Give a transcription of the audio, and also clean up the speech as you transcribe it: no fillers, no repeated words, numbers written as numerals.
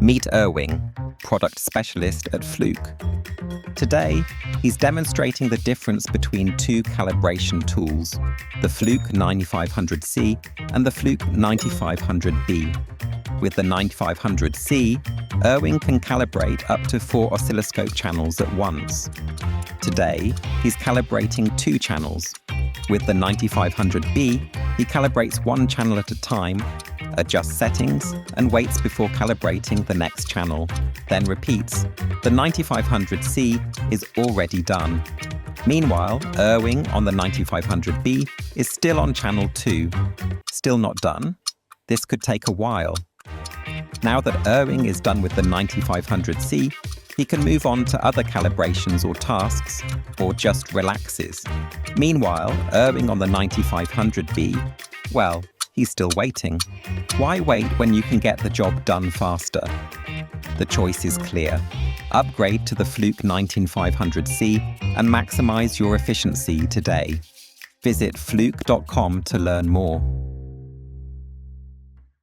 Meet Irving, product specialist at Fluke. Today, he's demonstrating the difference between two calibration tools, the Fluke 9500C and the Fluke 9500B. With the 9500C, Irving can calibrate up to 4 oscilloscope channels at once. Today, he's calibrating 2 channels. With the 9500B, he calibrates 1 channel at a time, adjusts settings, and waits before calibrating the next channel, then repeats. The 9500C is already done. Meanwhile, Irving on the 9500B is still on channel 2. Still not done? This could take a while. Now that Irving is done with the 9500C, he can move on to other calibrations or tasks, or just relaxes. Meanwhile, Irving on the 9500B, well, he's still waiting. Why wait when you can get the job done faster? The choice is clear. Upgrade to the Fluke 9500C and maximize your efficiency today. Visit fluke.com to learn more.